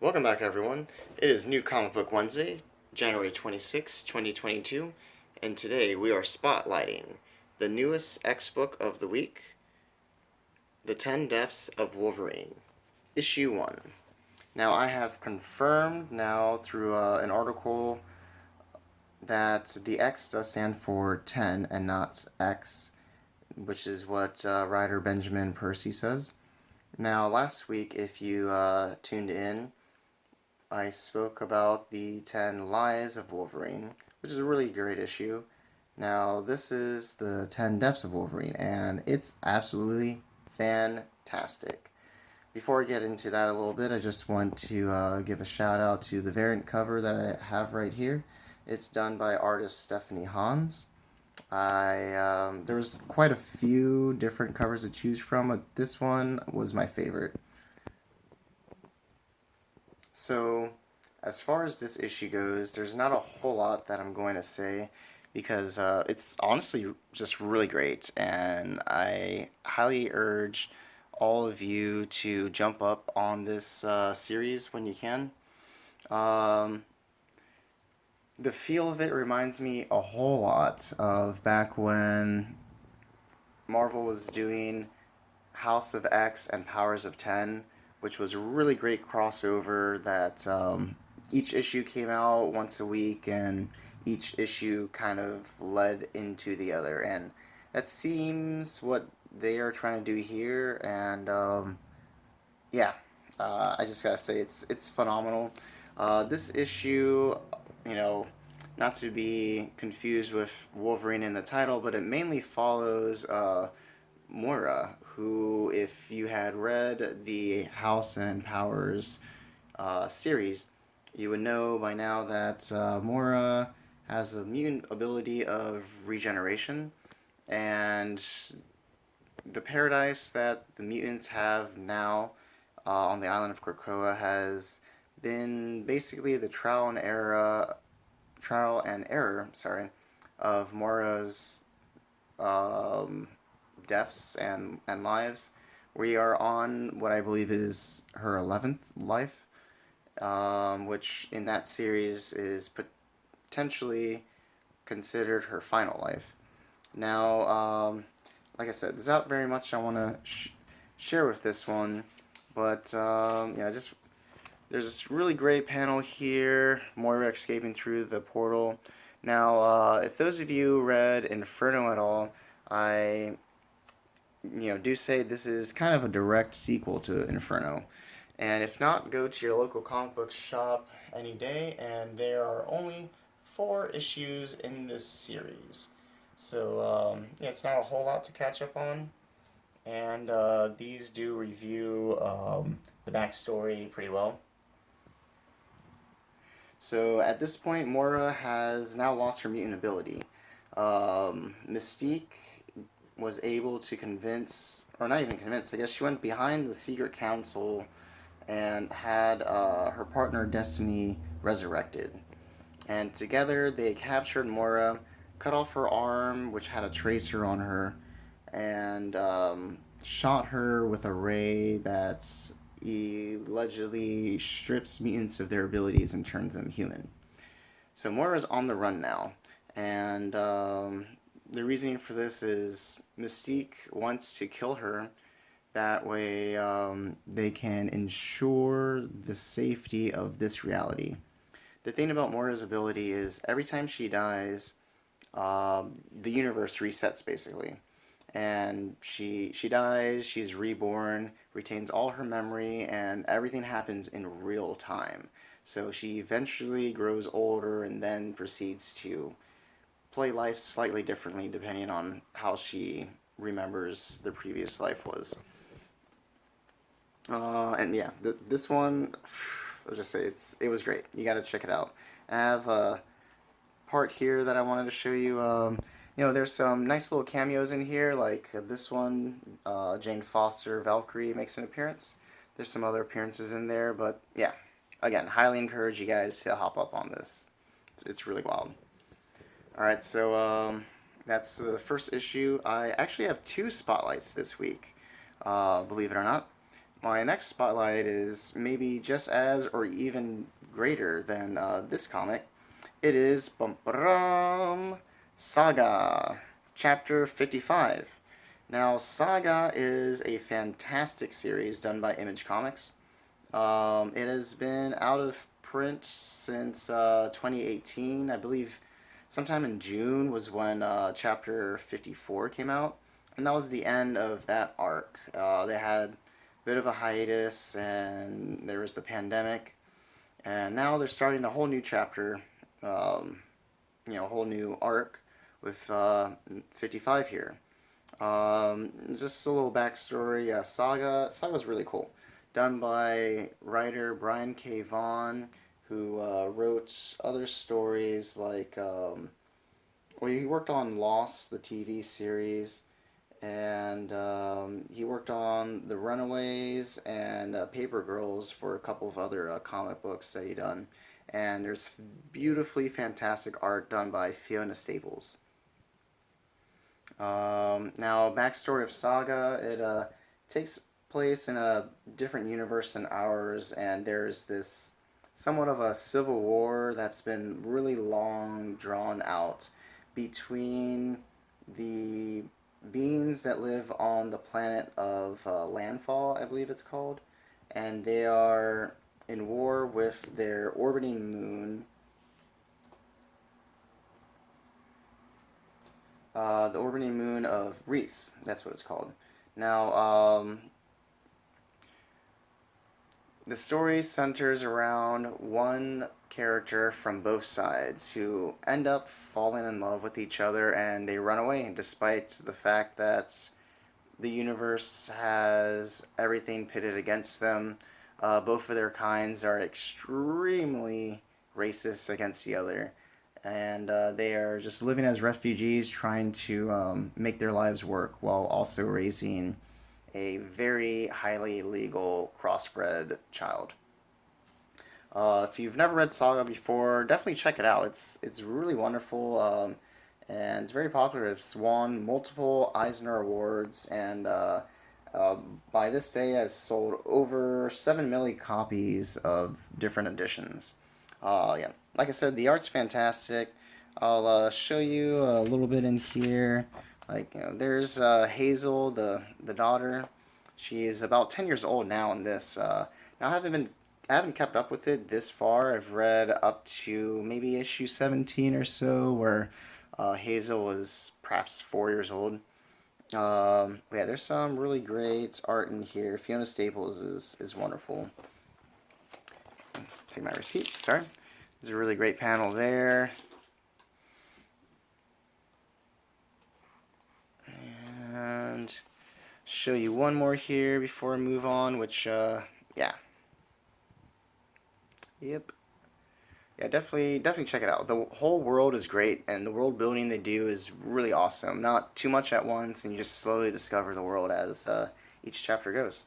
Welcome back, everyone. It is New Comic Book Wednesday, January 26, 2022, and today we are spotlighting the newest X book of the week, The 10 Deaths of Wolverine, Issue 1. Now, I have confirmed now through an article that the X does stand for 10 and not X, which is what writer Benjamin Percy says. Now, last week, if you tuned in, I spoke about the 10 Lies of Wolverine, which is a really great issue. Now, this is the 10 Deaths of Wolverine, and it's absolutely fantastic. Before I get into that a little bit, I just want to give a shout out to the variant cover that I have right here. It's done by artist Stephanie Hans. There was quite a few different covers to choose from, but this one was my favorite. So, as far as this issue goes, there's not a whole lot that I'm going to say because it's honestly just really great, and I highly urge all of you to jump up on this series when you can. Um, the feel of it reminds me a whole lot of back when Marvel was doing House of X and Powers of 10, which was a really great crossover that each issue came out once a week and each issue kind of led into the other. And that seems what they are trying to do here. And yeah, I just gotta say it's phenomenal. This issue, you know, not to be confused with Wolverine in the title, but it mainly follows Moira, who, if you had read the House and Powers series, you would know by now that Moira has a mutant ability of regeneration, and the paradise that the mutants have now on the island of Krakoa has been basically the trial and error, sorry, of Moira's um, deaths and lives. We are on what I believe is her 11th life, which in that series is potentially considered her final life. Now, like I said, there's not very much I want to share with this one, but just there's this really great panel here, Moira escaping through the portal. Now, if those of you read Inferno at all, I do say this is kind of a direct sequel to Inferno. And if not, go to your local comic book shop any day, and there are only 4 issues in this series. So, it's not a whole lot to catch up on. And these do review the backstory pretty well. So, at this point, Moira has now lost her mutant ability. Mystique was able to convince, or not even convince, I guess she went behind the secret council and had her partner Destiny resurrected. And together they captured Moira, cut off her arm, which had a tracer on her, and shot her with a ray that allegedly strips mutants of their abilities and turns them human. So Moira's on the run now, and the reasoning for this is Mystique wants to kill her. That way, they can ensure the safety of this reality. The thing about Moira's ability is every time she dies, the universe resets basically. And she dies, she's reborn, retains all her memory, and everything happens in real time. So she eventually grows older and then proceeds to play life slightly differently depending on how she remembers the previous life was. And yeah, this one, I'll just say it was great. You got to check it out. I have a part here that I wanted to show you. There's some nice little cameos in here, like this one. Jane Foster, Valkyrie makes an appearance. There's some other appearances in there, but yeah, again, highly encourage you guys to hop up on this. It's really wild. All right, so that's the first issue. I actually have 2 spotlights this week, believe it or not. my next spotlight is maybe just as or even greater than this comic. It is bum, ba Saga, Chapter 55. Now, Saga is a fantastic series done by Image Comics. It has been out of print since 2018. I believe sometime in June was when Chapter 54 came out, and that was the end of that arc. They had a bit of a hiatus, and there was the pandemic, and now they're starting a whole new chapter, um, a whole new arc with 55 here. Just a little backstory. Saga's really cool. Done by writer Brian K. Vaughan, who wrote other stories like, well, he worked on Lost, the TV series, and he worked on The Runaways and Paper Girls for a couple of other comic books that he done. And there's beautifully fantastic art done by Fiona Staples. Now, backstory of Saga, it takes place in a different universe than ours, and there's this somewhat of a civil war that's been really long drawn out between the beings that live on the planet of Landfall, I believe it's called, and they are in war with their orbiting moon, the orbiting moon of Wreath. That's what it's called. Now, the story centers around one character from both sides who end up falling in love with each other, and they run away despite the fact that the universe has everything pitted against them. Both of their kinds are extremely racist against the other, and they are just living as refugees trying to make their lives work while also raising a very highly illegal crossbred child. If you've never read Saga before, definitely check it out. It's really wonderful, and it's very popular. It's won multiple Eisner Awards, and by this day has sold over 7 million copies of different editions. Yeah, like I said, the art's fantastic. I'll show you a little bit in here. Like, there's Hazel, the daughter. She is about 10 years old now in this. Now I haven't kept up with it this far. I've read up to maybe issue 17 or so, where Hazel was perhaps 4 years old. Yeah, there's some really great art in here. Fiona Staples is wonderful. Take my receipt. Sorry. There's a really great panel there. And show you one more here before I move on, which, yeah. Yep. Yeah, definitely check it out. The whole world is great, and the world building they do is really awesome. Not too much at once, and you just slowly discover the world as each chapter goes.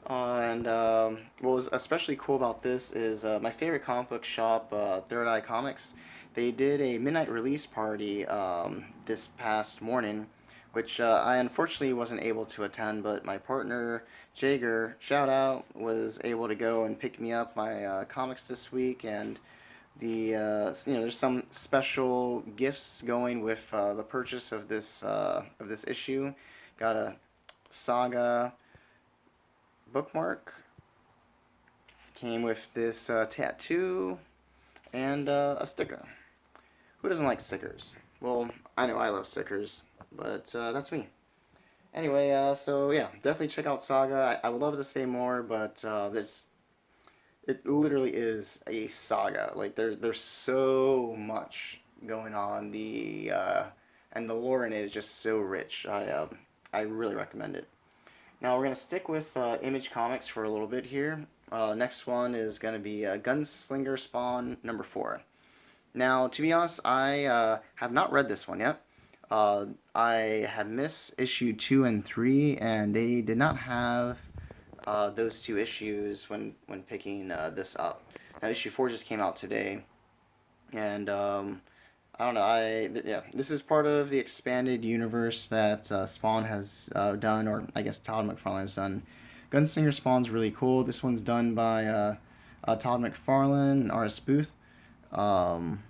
And what was especially cool about this is my favorite comic book shop, Third Eye Comics. They did a midnight release party this past morning, which I unfortunately wasn't able to attend, but my partner Jager, shout out, was able to go and pick me up my comics this week, and the there's some special gifts going with the purchase of this issue. Got a Saga bookmark. Came with this tattoo and a sticker. Who doesn't like stickers? Well, I know I love stickers, but that's me. Anyway, so yeah, definitely check out Saga. I would love to say more, but it literally is a saga. Like there's so much going on. And the lore in it is just so rich. I really recommend it. Now we're gonna stick with Image Comics for a little bit here. Next one is gonna be Gunslinger Spawn #4. Now, to be honest, I have not read this one yet. I had missed issue 2 and 3, and they did not have those two issues when picking this up. Now, issue 4 just came out today, and I don't know. Yeah, this is part of the expanded universe that Spawn has done, or I guess Todd McFarlane has done. Gunslinger Spawn's really cool. This one's done by Todd McFarlane and R.S. Booth. Um,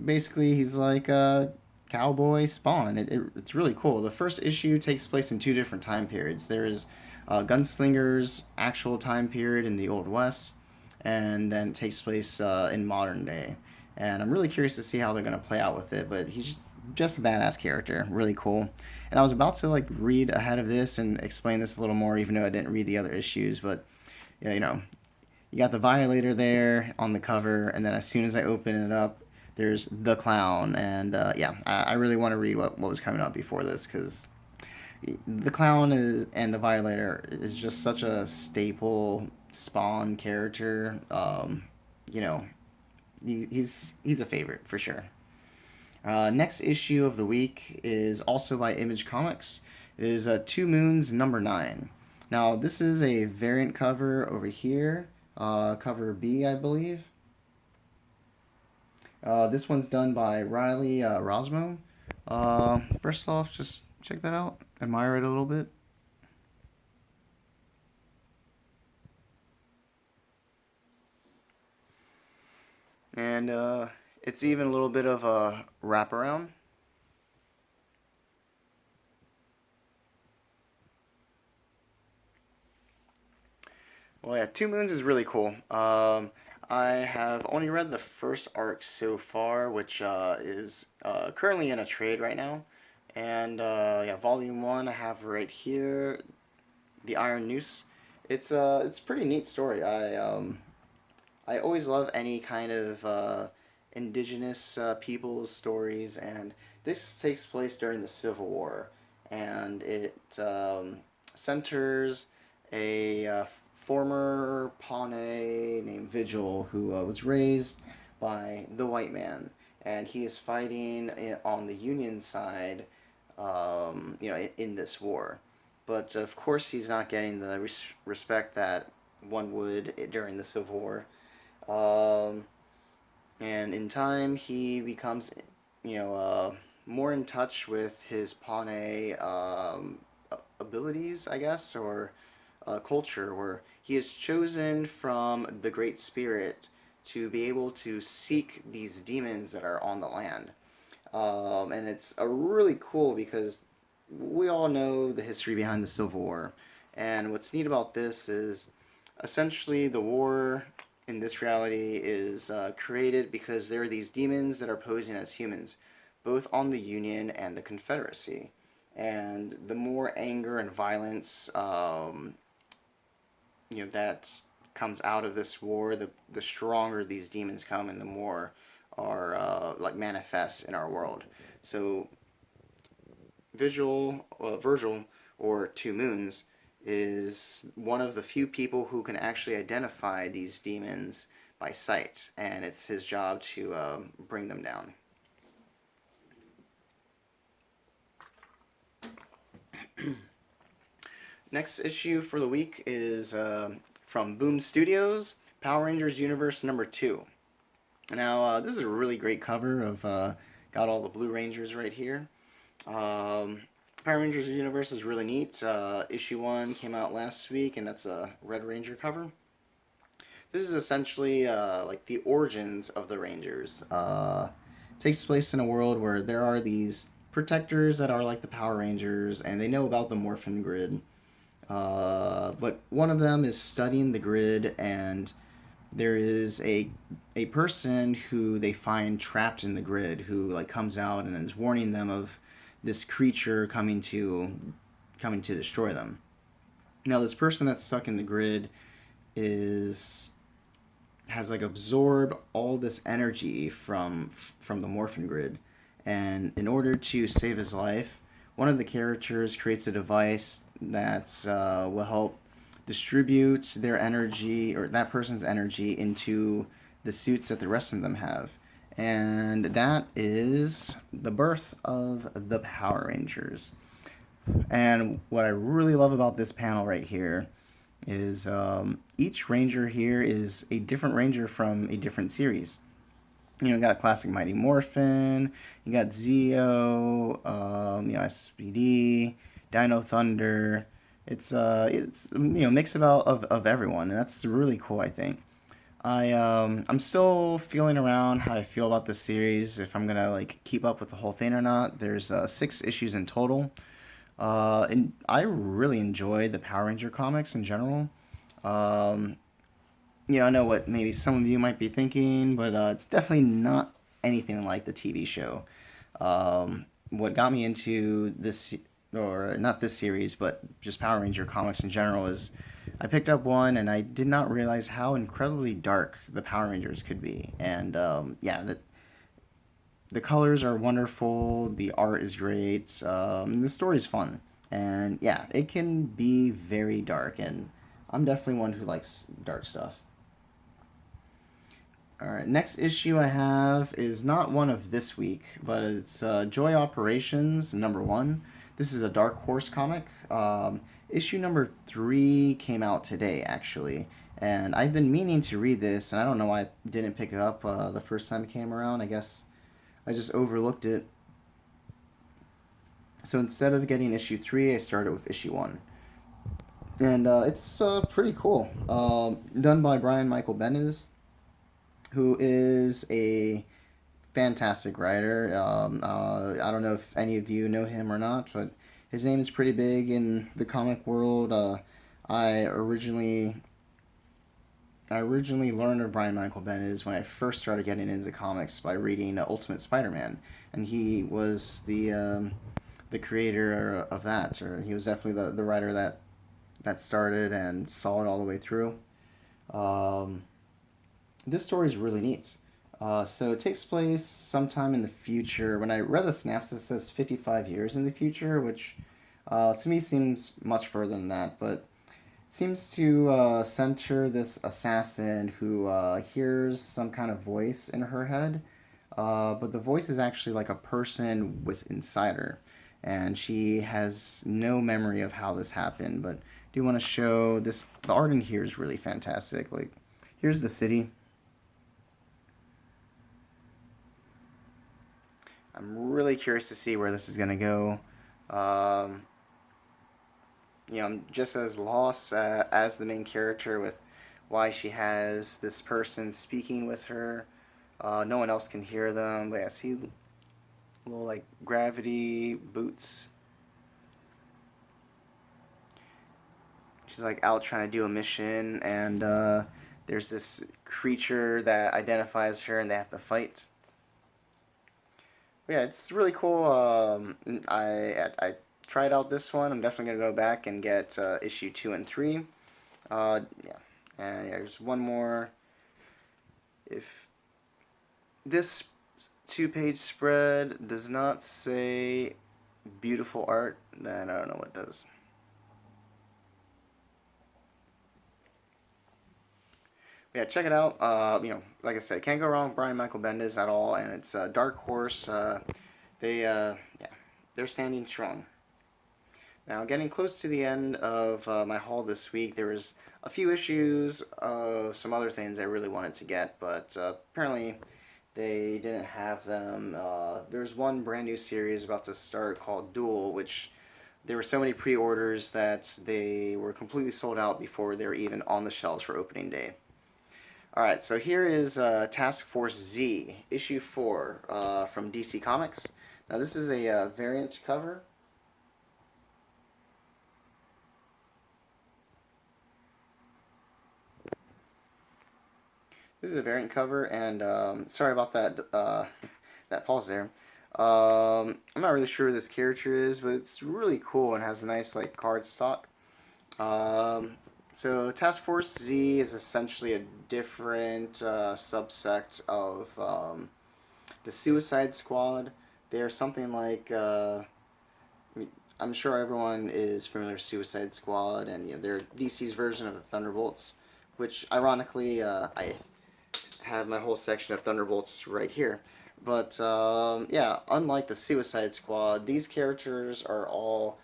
Basically, he's like a cowboy Spawn. It's really cool. The first issue takes place in two different time periods. There is Gunslinger's actual time period in the Old West, and then it takes place in modern day. And I'm really curious to see how they're going to play out with it, but he's just a badass character. Really cool. And I was about to like read ahead of this and explain this a little more, even though I didn't read the other issues, but yeah, you got the Violator there on the cover, and then as soon as I open it up, there's the Clown, and yeah, I really want to read what was coming up before this because the Clown and the Violator is just such a staple Spawn character. You know, he's a favorite for sure. Next issue of the week is also by Image Comics. It is Two Moons #9. Now this is a variant cover over here, cover B, I believe. This one's done by Riley Rosmo. First off, just check that out. Admire it a little bit. And it's even a little bit of a wraparound. Well, yeah, Two Moons is really cool. I have only read the first arc so far, which is currently in a trade right now. And yeah, Volume 1 I have right here, The Iron Noose. It's a pretty neat story. I always love any kind of indigenous people's stories, and this takes place during the Civil War, and it centers a former Pawnee named Vigil who was raised by the white man, and he is fighting on the Union side, in this war. But of course, he's not getting the respect that one would during the Civil War. Um, and in time, he becomes, more in touch with his Pawnee abilities, I guess, or culture, where he is chosen from the Great Spirit to be able to seek these demons that are on the land. And it's a really cool because we all know the history behind the Civil War. And what's neat about this is essentially the war in this reality is created because there are these demons that are posing as humans, both on the Union and the Confederacy. And the more anger and violence, that comes out of this war, the stronger these demons come, and the more are like manifest in our world. So Virgil, or Two Moons, is one of the few people who can actually identify these demons by sight, and it's his job to bring them down. Next issue for the week is from Boom Studios, Power Rangers Universe #2. Now, this is a really great cover of, got all the Blue Rangers right here. Power Rangers Universe is really neat. Issue 1 came out last week, and that's a Red Ranger cover. This is essentially like the origins of the Rangers. Takes place in a world where there are these protectors that are like the Power Rangers, and they know about the Morphin Grid. But one of them is studying the grid, and there is a person who they find trapped in the grid who like comes out and is warning them of this creature coming to destroy them. Now this person that's stuck in the grid has like absorbed all this energy from the Morphin Grid, and in order to save his life, one of the characters creates a device that will help distribute their energy, or that person's energy, into the suits that the rest of them have. And that is the birth of the Power Rangers. And what I really love about this panel right here is each Ranger here is a different Ranger from a different series. You got classic Mighty Morphin, you got Zeo, SPD, Dino Thunder. It's mix of everyone, and that's really cool. I think. I'm still feeling around how I feel about this series. If I'm gonna like keep up with the whole thing or not. There's 6 issues in total. And I really enjoy the Power Ranger comics in general. Um, I know what maybe some of you might be thinking, but it's definitely not anything like the TV show. What got me into this, or not this series, but just Power Ranger comics in general, is I picked up one and I did not realize how incredibly dark the Power Rangers could be. And yeah, the colors are wonderful, the art is great, the story is fun. And yeah, it can be very dark, and I'm definitely one who likes dark stuff. All right, next issue I have is not one of this week, but it's Joy Operations #1. This is a Dark Horse comic. Issue #3 came out today, actually, and I've been meaning to read this, and I don't know why I didn't pick it up the first time it came around. I guess I just overlooked it. So instead of getting issue 3, I started with issue 1. And it's pretty cool. Done by Brian Michael Bendis, who is a fantastic writer. I don't know if any of you know him or not, but his name is pretty big in the comic world. I originally I originally learned of Brian Michael Bendis when I first started getting into comics by reading Ultimate Spider-Man, and he was the creator of that, or he was definitely the writer that started and saw it all the way through. Um, this story is really neat. So it takes place sometime in the future. When I read the synopsis, it says 55 years in the future, which to me seems much further than that, but seems to center this assassin who hears some kind of voice in her head, but the voice is actually like a person with inside her, and she has no memory of how this happened. But do want to show this? The art in here is really fantastic. Like, here's the city. I'm really curious to see where this is gonna go. Um, I'm just as lost as the main character with why she has this person speaking with her. No one else can hear them. But yeah, see little like gravity boots. She's like out trying to do a mission, and there's this creature that identifies her, and they have to fight. But yeah, it's really cool. I tried out this one. I'm definitely gonna go back and get issue 2 and 3. Yeah, and yeah, there's one more. If this 2-page spread does not say beautiful art, then I don't know what does. Yeah, check it out. Like I said, can't go wrong with Brian Michael Bendis at all, and it's Dark Horse. Yeah, they're standing strong. Now, getting close to the end of my haul this week, there was a few issues of some other things I really wanted to get, but apparently they didn't have them. There's one brand new series about to start called Duel, which there were so many pre-orders that they were completely sold out before they were even on the shelves for opening day. Alright, so here is Task Force Z, issue 4 from DC Comics. Now, this is a variant cover. This is a variant cover, and sorry about that that pause there. I'm not really sure who this character is, but it's really cool and has a nice like card stock. Um, so Task Force Z is essentially a different subsect of the Suicide Squad. They're something like I'm sure everyone is familiar with Suicide Squad, and they're DC's version of the Thunderbolts, which ironically I have my whole section of Thunderbolts right here. But yeah, unlike the Suicide Squad, these characters are all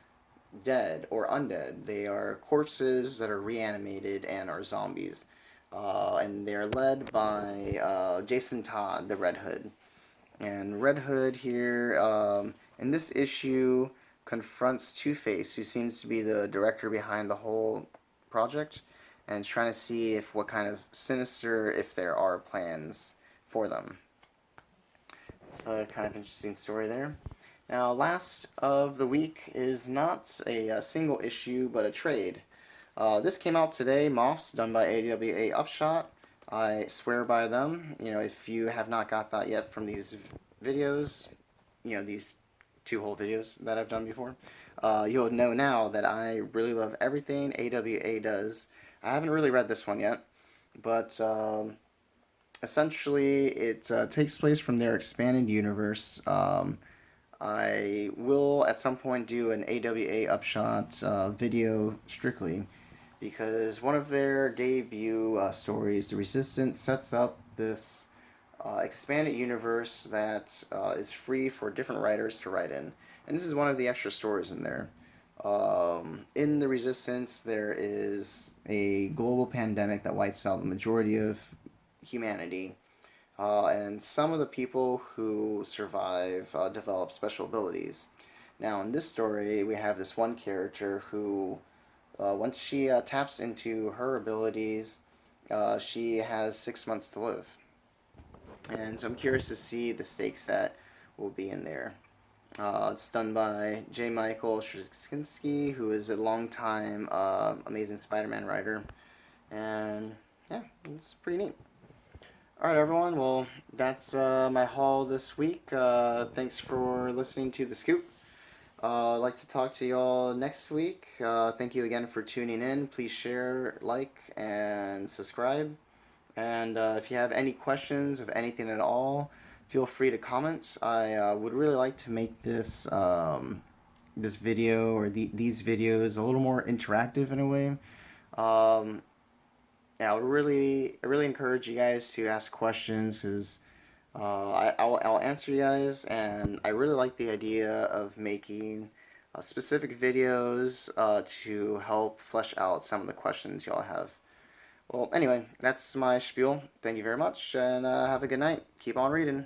dead or undead. They are corpses that are reanimated and are zombies. and they're led by Jason Todd, the Red Hood. And Red Hood here, in this issue, confronts Two-Face, who seems to be the director behind the whole project, and is trying to see if what kind of sinister, if there are plans for them. It's a kind of interesting story there. Now, last of the week is not a single issue, but a trade. This came out today, Moths, done by AWA Upshot. I swear by them. You know, if you have not got that yet from these videos, you know, these two whole videos that I've done before, you'll know now that I really love everything AWA does. I haven't really read this one yet, but essentially it takes place from their expanded universe. I will at some point do an AWA Upshot video strictly because one of their debut stories, The Resistance, sets up this expanded universe that is free for different writers to write in. And this is one of the extra stories in there. In The Resistance, there is a global pandemic that wipes out the majority of humanity. And some of the people who survive develop special abilities. Now, in this story, we have this one character who, once she taps into her abilities, she has 6 months to live. And so I'm curious to see the stakes that will be in there. It's done by J. Michael Straczynski, who is a longtime Amazing Spider-Man writer. And yeah, it's pretty neat. Alright, everyone. Well, that's my haul this week. Thanks for listening to The Scoop. I'd like to talk to y'all next week. Thank you again for tuning in. Please share, like, and subscribe. And if you have any questions of anything at all, feel free to comment. I would really like to make this this video or these videos a little more interactive in a way. Yeah, I would really encourage you guys to ask questions because I'll answer you guys, and I really like the idea of making specific videos to help flesh out some of the questions y'all have. Well, anyway, that's my spiel. Thank you very much, and have a good night. Keep on reading.